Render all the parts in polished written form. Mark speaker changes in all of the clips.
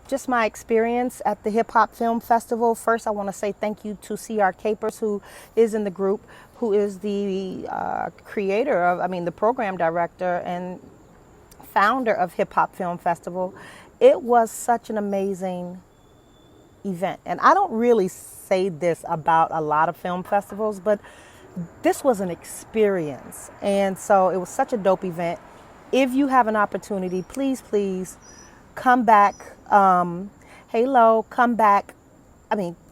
Speaker 1: just my experience at the Hip Hop Film Festival. First, I want to say thank you to CR Capers, who is in the group, who is the the program director and founder of Hip Hop Film Festival. It was such an amazing event. And I don't really say this about a lot of film festivals, but this was an experience. And so it was such a dope event. If you have an opportunity, please come back. Halo, come back.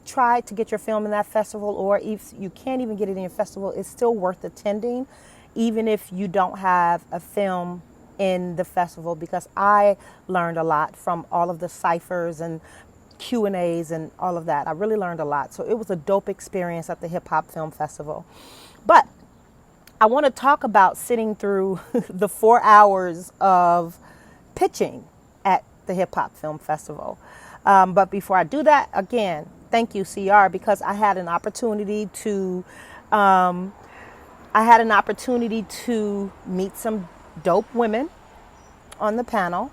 Speaker 1: Try to get your film in that festival, or if you can't even get it in your festival, it's still worth attending, even if you don't have a film in the festival, because I learned a lot from all of the ciphers and Q&As and all of that. I really learned a lot. So it was a dope experience at the Hip Hop Film Festival. But I want to talk about sitting through the 4 hours of pitching at the Hip Hop Film Festival. But before I do that, again, thank you, CR, because I had an opportunity to meet some dope women on the panel,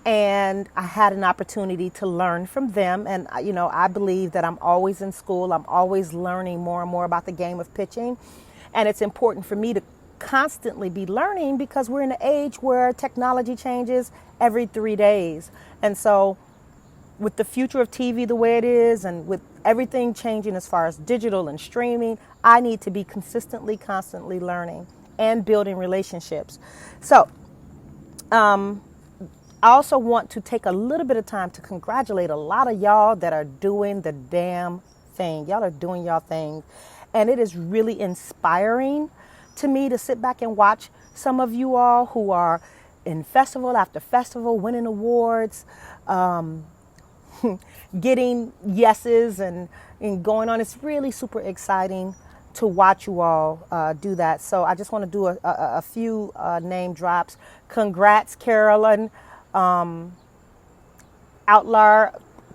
Speaker 1: and I had an opportunity to learn from them. And I believe that I'm always in school. I'm always learning more and more about the game of pitching, and it's important for me to constantly be learning, because we're in an age where technology changes every 3 days. And so with the future of TV the way it is, and with everything changing as far as digital and streaming, I need to be constantly learning and building relationships. So I also want to take a little bit of time to congratulate a lot of y'all that are doing the damn thing. Y'all are doing y'all thing. And it is really inspiring to me to sit back and watch some of you all who are in festival after festival, winning awards, getting yeses and going on. It's really super exciting to watch you all do that. So I just want to do a few name drops. Congrats, Carolyn Outlar.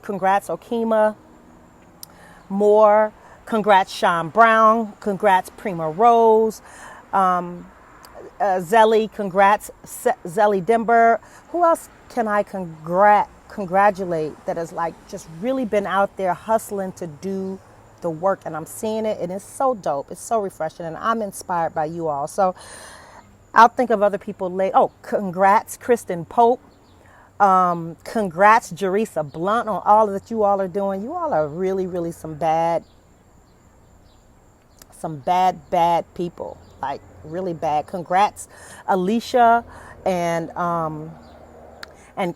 Speaker 1: Congrats, Okima Moore. Congrats, Sean Brown. Congrats, Prima Rose. Zelly, congrats, Zelly Dimber. Who else can I congratulate that has just really been out there hustling to do the work? And I'm seeing it, and it's so dope. It's so refreshing, and I'm inspired by you all. So I'll think of other people later. Oh, congrats, Kristen Pope. Congrats, Jerisa Blunt, on all that you all are doing. You all are really some bad people, really bad. Congrats, Alicia and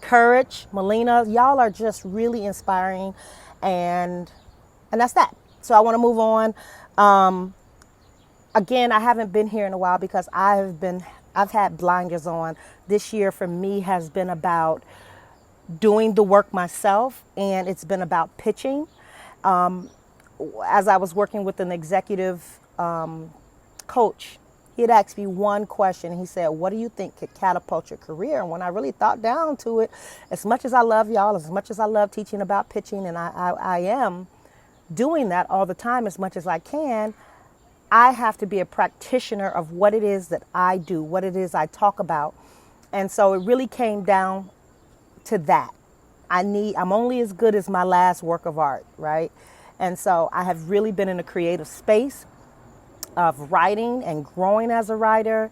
Speaker 1: Courage, Melina. Y'all are just really inspiring, and that's that. So I want to move on. Again, I haven't been here in a while because I've had blinders on. This year for me has been about doing the work myself, and it's been about pitching. As I was working with an executive coach, he had asked me one question. He said, what do you think could catapult your career? And when I really thought down to it, as much as I love y'all, as much as I love teaching about pitching, and I am doing that all the time as much as I can, I have to be a practitioner of what it is that I do, what it is I talk about. And so it really came down to that. I'm only as good as my last work of art, right? And so I have really been in a creative space of writing and growing as a writer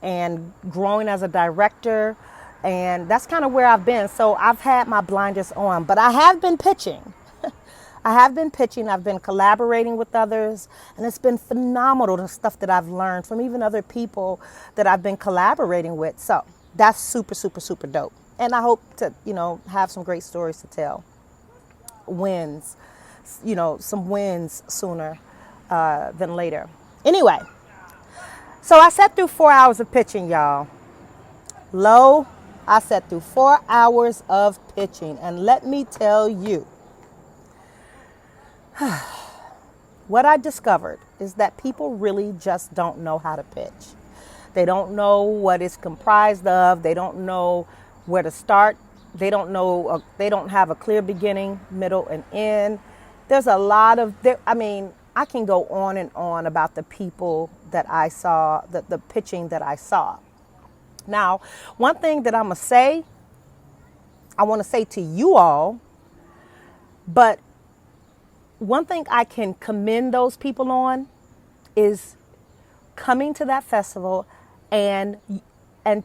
Speaker 1: and growing as a director. And that's kind of where I've been. So I've had my blinders on, but I have been pitching. I've been collaborating with others, and it's been phenomenal, the stuff that I've learned from even other people that I've been collaborating with. So that's super dope. And I hope to, have some great stories to tell. Wins, some wins sooner than later. Anyway, so I sat through 4 hours of pitching, y'all. I sat through 4 hours of pitching, and let me tell you, what I discovered is that people really just don't know how to pitch. They don't know what it's comprised of. They don't know where to start. They don't know. They don't have a clear beginning, middle, and end. There's a lot of. I can go on and on about the people that I saw, the pitching that I saw. Now, one thing that I'm gonna say I want to say to you all, but one thing I can commend those people on is coming to that festival and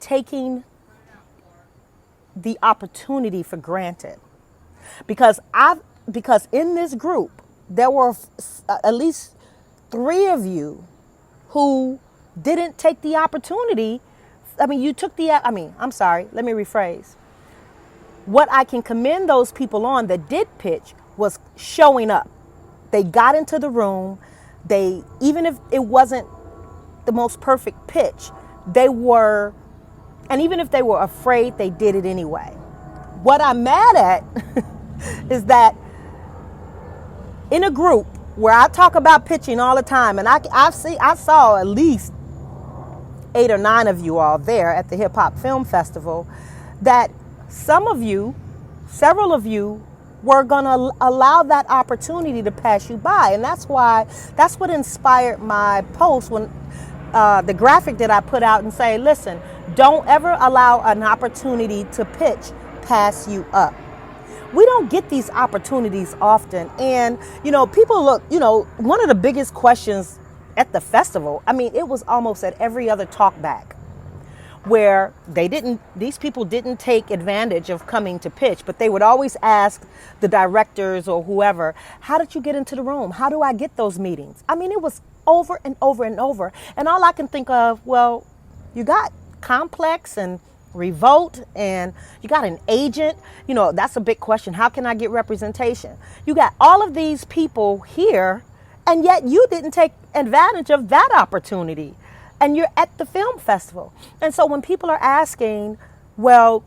Speaker 1: taking the opportunity for granted. Because in this group there were at least 3 of you who didn't take the opportunity. I mean, I'm sorry, let me rephrase. What I can commend those people on that did pitch was showing up. They got into the room. Even if it wasn't the most perfect pitch, and even if they were afraid, they did it anyway. What I'm mad at is that in a group where I talk about pitching all the time, and I saw at least 8 or 9 of you all there at the Hip Hop Film Festival, that several of you were going to allow that opportunity to pass you by. And that's what inspired my post when the graphic that I put out and say, listen, don't ever allow an opportunity to pitch pass you up. We don't get these opportunities often. And, people look, one of the biggest questions at the festival, it was almost at every other talk back, where these people didn't take advantage of coming to pitch, but they would always ask the directors or whoever, how did you get into the room? How do I get those meetings? It was over and over and over. And all I can think of, well, you got Complex and Revolt, and you got an agent. That's a big question. How can I get representation? You got all of these people here, and yet you didn't take advantage of that opportunity. And you're at the film festival. And so when people are asking, well,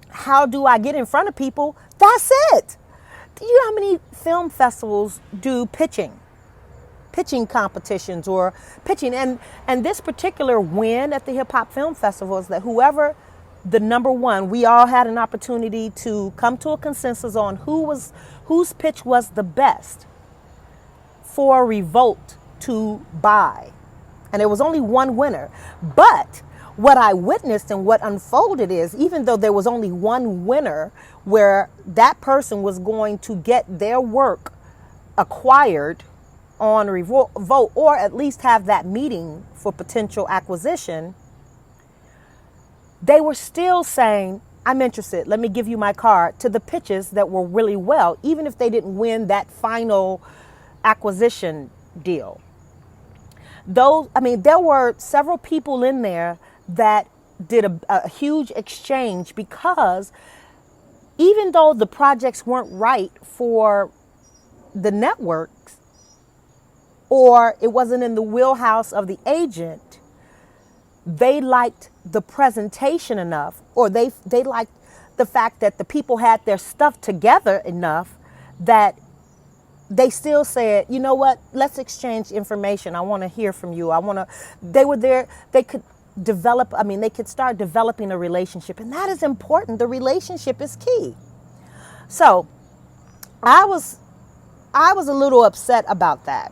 Speaker 1: how do I get in front of people? That's it. Do you know how many film festivals do pitching competitions or pitching? And this particular win at the Hip Hop Film Festival is that whoever the number one, we all had an opportunity to come to a consensus on whose pitch was the best for Revolt to buy. And there was only one winner. But what I witnessed and what unfolded is, even though there was only one winner, where that person was going to get their work acquired on Revolt, or at least have that meeting for potential acquisition, they were still saying, I'm interested, let me give you my card, to the pitches that were really well, even if they didn't win that final acquisition deal. There were several people in there that did a huge exchange, because even though the projects weren't right for the networks, or it wasn't in the wheelhouse of the agent, they liked the presentation enough, or they liked the fact that the people had their stuff together enough that they still said, you know what, let's exchange information. I want to hear from you. They were there. They could they could start developing a relationship, and that is important. The relationship is key. So I was a little upset about that.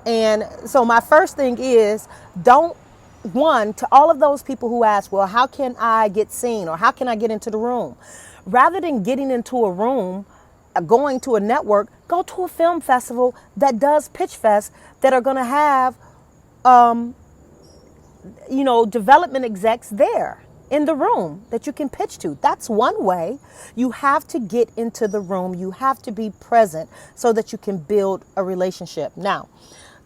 Speaker 1: And so my first thing is, to all of those people who ask, well, how can I get seen, or how can I get into the room? Rather than getting into a room, going to a network, go to a film festival that does Pitch Fest, that are going to have, development execs there in the room that you can pitch to. That's one way. You have to get into the room. You have to be present so that you can build a relationship. Now,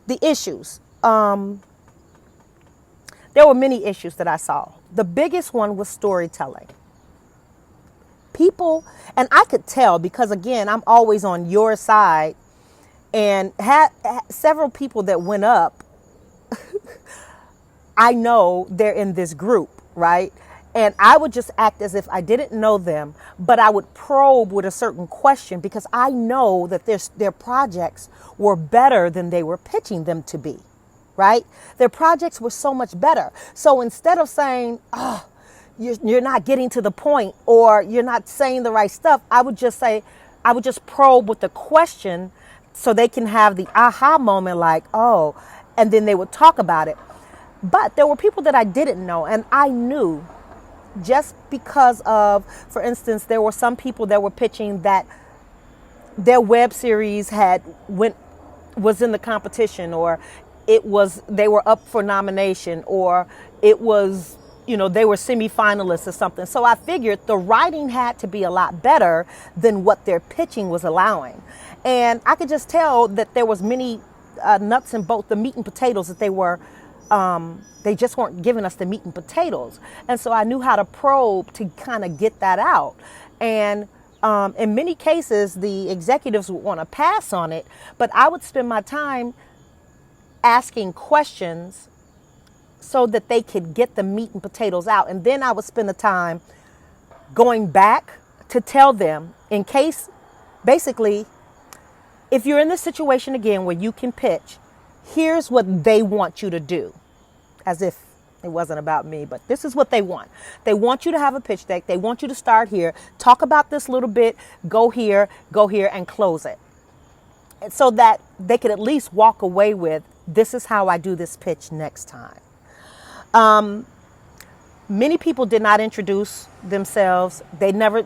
Speaker 1: the issues. There were many issues that I saw. The biggest one was storytelling. People, and I could tell, because again, I'm always on your side, and had several people that went up, I know they're in this group, right? And I would just act as if I didn't know them, but I would probe with a certain question, because I know that their projects were better than they were pitching them to be, right? Their projects were so much better. So instead of saying, oh, you're not getting to the point, or you're not saying the right stuff, I would just probe with the question, so they can have the aha moment, like, oh, and then they would talk about it. But there were people that I didn't know, and I knew just because of, for instance, there were some people that were pitching that their web series was in the competition, or they were up for nomination, or it was, they were semifinalists or something. So I figured the writing had to be a lot better than what their pitching was allowing. And I could just tell that there was many nuts and bolts, the meat and potatoes, that they just weren't giving us the meat and potatoes. And so I knew how to probe to kind of get that out. And in many cases, the executives would want to pass on it, but I would spend my time asking questions so that they could get the meat and potatoes out. And then I would spend the time going back to tell them, in case, basically, if you're in this situation again where you can pitch, here's what they want you to do. As if it wasn't about me, but this is what they want. They want you to have a pitch deck. They want you to start here, talk about this little bit, go here, and close it. And so that they could at least walk away with, this is how I do this pitch next time. Many people did not introduce themselves.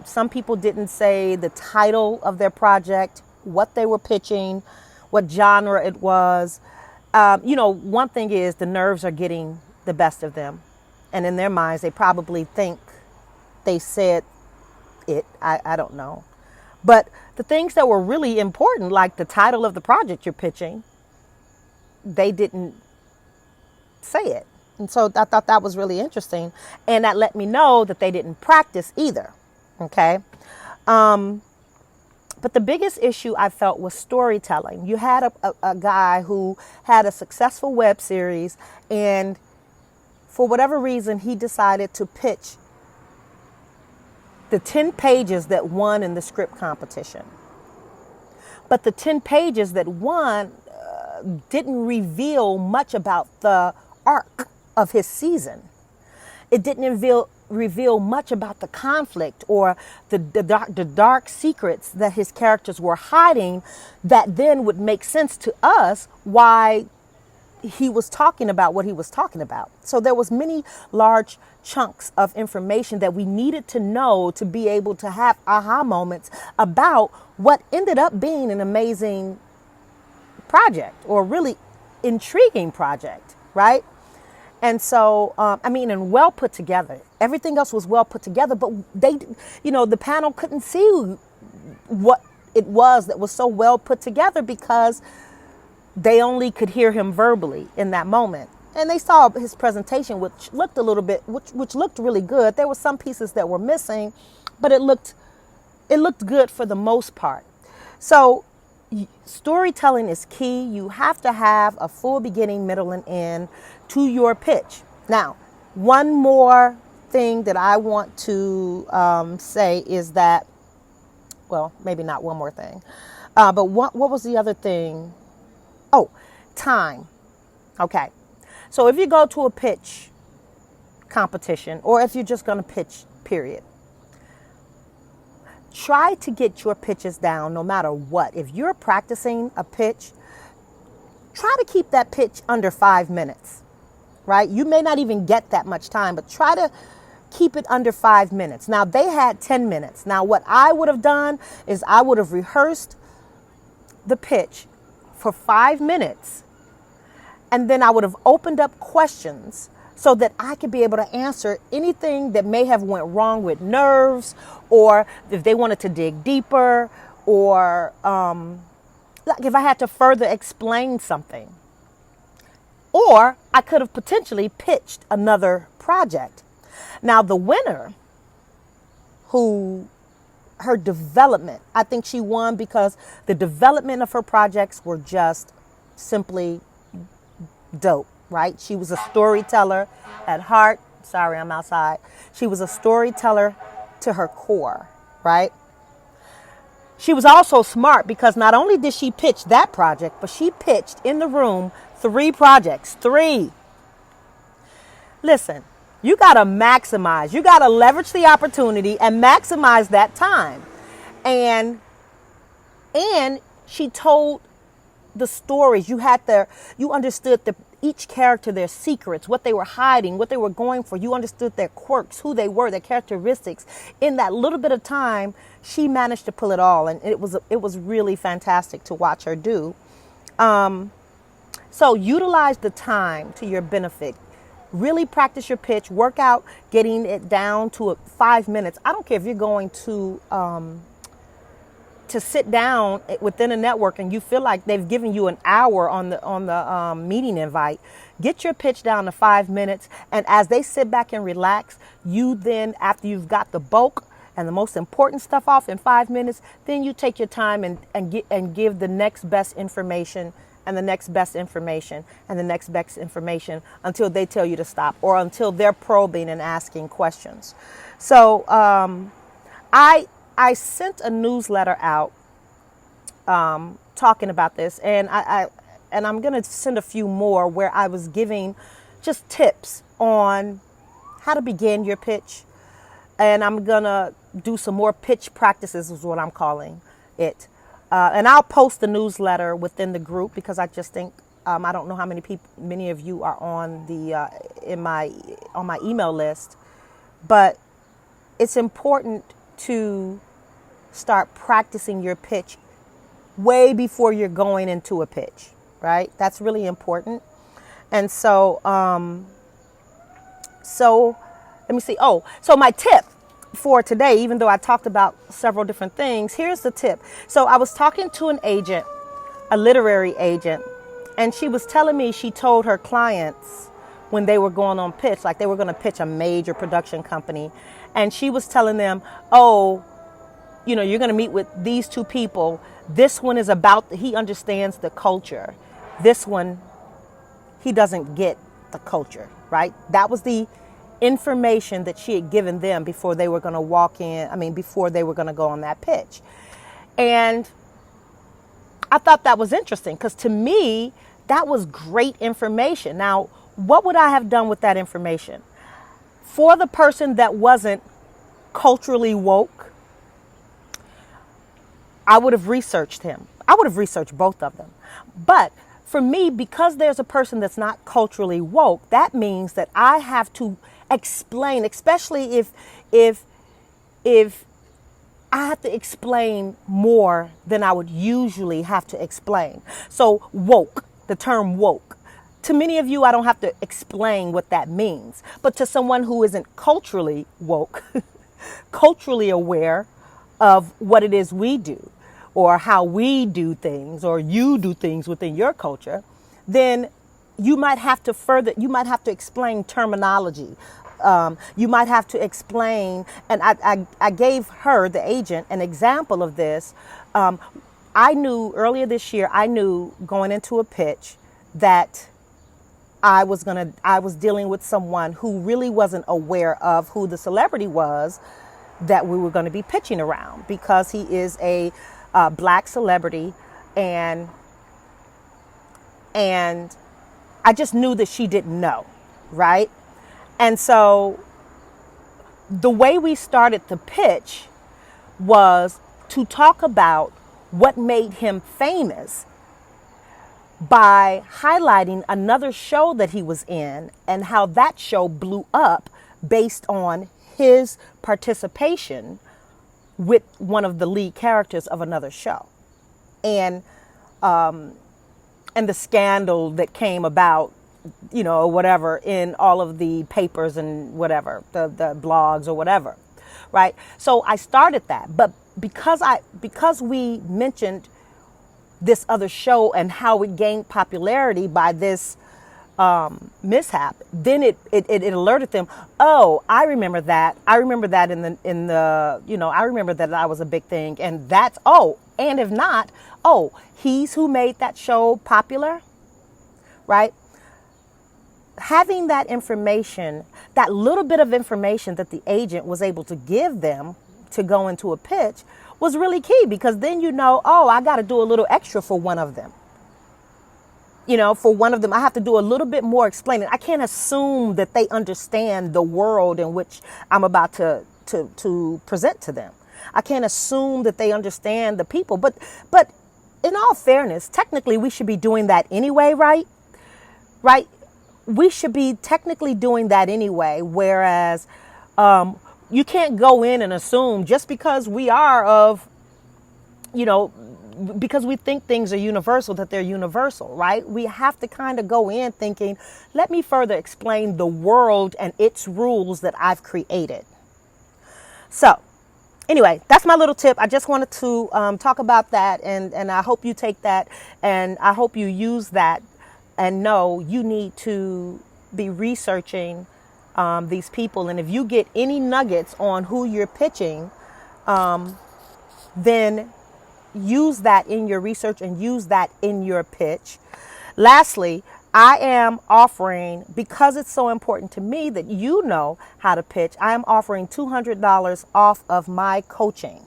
Speaker 1: Some people didn't say the title of their project, what they were pitching, what genre it was. One thing is the nerves are getting the best of them. And in their minds, they probably think they said it. I don't know. But the things that were really important, like the title of the project you're pitching, they didn't say it. And so I thought that was really interesting. And that let me know that they didn't practice either. Okay. But the biggest issue I felt was storytelling. You had a guy who had a successful web series, and for whatever reason, he decided to pitch the 10 pages that won in the script competition. But the 10 pages that won didn't reveal much about the arc of his season. It didn't reveal much about the conflict or the dark secrets that his characters were hiding, that then would make sense to us why he was talking about what he was talking about. So there was many large chunks of information that we needed to know to be able to have aha moments about what ended up being an amazing project, or really intriguing project, right? And so, and well put together. Everything else was well put together, but the panel couldn't see what it was that was so well put together because they only could hear him verbally in that moment. And they saw his presentation, which looked which looked really good. There were some pieces that were missing, but it looked good for the most part. So storytelling is key. You have to have a full beginning, middle, and end to your pitch. Now, one more thing that I want to say is that, well, maybe not one more thing, but what was the other thing? Oh, time. Okay. So if you go to a pitch competition, or if you're just going to pitch, period, try to get your pitches down no matter what. If you're practicing a pitch, try to keep that pitch under 5 minutes, right? You may not even get that much time, but try to keep it under 5 minutes. Now, they had 10 minutes. Now, what I would have done is I would have rehearsed the pitch for 5 minutes, and then I would have opened up questions so that I could be able to answer anything that may have went wrong with nerves, or if they wanted to dig deeper, or like if I had to further explain something. Or I could have potentially pitched another project. Now, the winner, her development, I think she won because the development of her projects were just simply dope, right? She was a storyteller at heart. Sorry, I'm outside. She was a storyteller to her core, right? She was also smart because not only did she pitch that project, but she pitched in the room 3 projects. 3. Listen, you got to maximize. You got to leverage the opportunity and maximize that time. And she told the stories. You understood each character, their secrets, what they were hiding, what they were going for. You understood their quirks, who they were, their characteristics. In that little bit of time, she managed to pull it all. And it was really fantastic to watch her do. So utilize the time to your benefit. Really practice your pitch, work out getting it down to 5 minutes. I don't care if you're going to sit down within a network and you feel like they've given you an hour on the meeting invite. Get your pitch down to 5 minutes, and as they sit back and relax, you then, after you've got the bulk and the most important stuff off in 5 minutes, then you take your time and give the next best information and the next best information and the next best information until they tell you to stop, or until they're probing and asking questions. So I sent a newsletter out talking about this, and I'm going to send a few more where I was giving just tips on how to begin your pitch. And I'm going to do some more pitch practices is what I'm calling it. And I'll post the newsletter within the group, because I just think I don't know how many of you are on on my email list, but it's important to start practicing your pitch way before you're going into a pitch, right? That's really important. And so let me see. So my tip for today, even though I talked about several different things, here's the tip. So I was talking to an agent, a literary agent, and she was telling me she told her clients when they were going on pitch, like they were going to pitch a major production company, and she was telling them, you're going to meet with these two people. This one is he understands the culture. This one, he doesn't get the culture, right? That was the information that she had given them before they were going to before they were going to go on that pitch. And I thought that was interesting, because to me, that was great information. Now, what would I have done with that information? For the person that wasn't culturally woke, I would have researched him. I would have researched both of them. But for me, because there's a person that's not culturally woke, that means that I have to explain, especially if I have to explain more than I would usually have to explain. So woke, the term woke. To many of you, I don't have to explain what that means. But to someone who isn't culturally woke, culturally aware of what it is we do, or how we do things, or you do things within your culture, then you might have to explain terminology. You might have to explain, and I gave her, the agent, an example of this. I knew earlier this year, going into a pitch that I was dealing with someone who really wasn't aware of who the celebrity was that we were going to be pitching around, because he is a Black celebrity, and I just knew that she didn't know, right? And so the way we started the pitch was to talk about what made him famous by highlighting another show that he was in and how that show blew up based on his participation with one of the lead characters of another show, and the scandal that came about, whatever, in all of the papers and whatever, the blogs or whatever, right? So I started that, but because we mentioned this other show and how it gained popularity by this mishap, then it alerted them. Oh, I remember that. I remember that I remember that was a big thing. And and if not, he's who made that show popular, right? Having that information, that little bit of information that the agent was able to give them to go into a pitch was really key, because then I got to do a little extra for one of them. For one of them, I have to do a little bit more explaining. I can't assume that they understand the world in which I'm about to present to them. I can't assume that they understand the people. But in all fairness, technically, we should be doing that anyway, right? Right? we should be technically doing that anyway. Whereas you can't go in and assume just because we are of, you know, because we think things are universal, that they're universal, right? We have to kind of go in thinking, let me further explain the world and its rules that I've created. So anyway, that's my little tip. I just wanted to talk about that, and I hope you take that, and I hope you use that and know you need to be researching these people. And if you get any nuggets on who you're pitching, then use that in your research and use that in your pitch. Lastly, I am offering, because it's so important to me that you know how to pitch, I am offering $200 off of my coaching.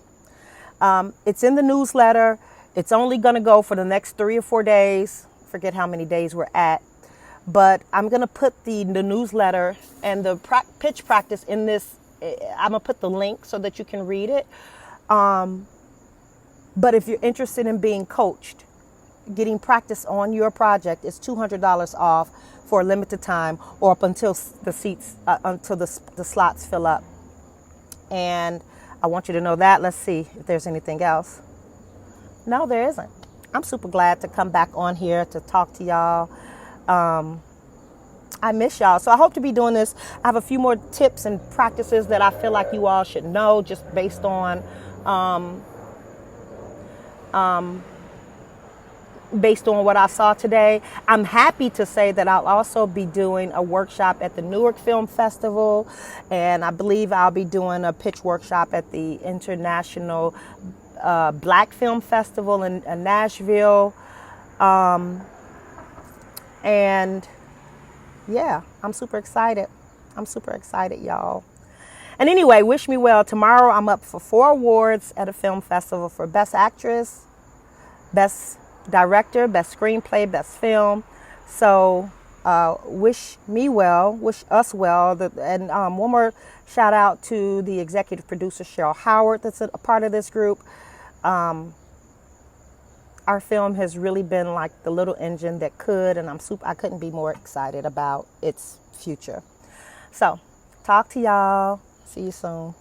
Speaker 1: It's in the newsletter. It's only going to go for the next 3 or 4 days. Forget how many days we're at. But I'm going to put the newsletter and the pitch practice in this. I'm going to put the link so that you can read it. But if you're interested in being coached, getting practice on your project, is $200 off for a limited time, or up until the slots fill up. And I want you to know that. Let's see if there's anything else. No, there isn't. I'm super glad to come back on here to talk to y'all. I miss y'all. So I hope to be doing this. I have a few more tips and practices that I feel like you all should know, just based on what I saw today. I'm happy to say that I'll also be doing a workshop at the Newark Film Festival, and I believe I'll be doing a pitch workshop at the International Black Film Festival in Nashville. And yeah, I'm super excited. Y'all. And anyway, wish me well. Tomorrow I'm up for 4 awards at a film festival for Best Actress, Best Director, Best Screenplay, Best Film. So wish me well, wish us well. And one more shout out to the executive producer, Cheryl Howard, that's a part of this group. Our film has really been like the little engine that could, and I couldn't be more excited about its future. So talk to y'all. See you soon.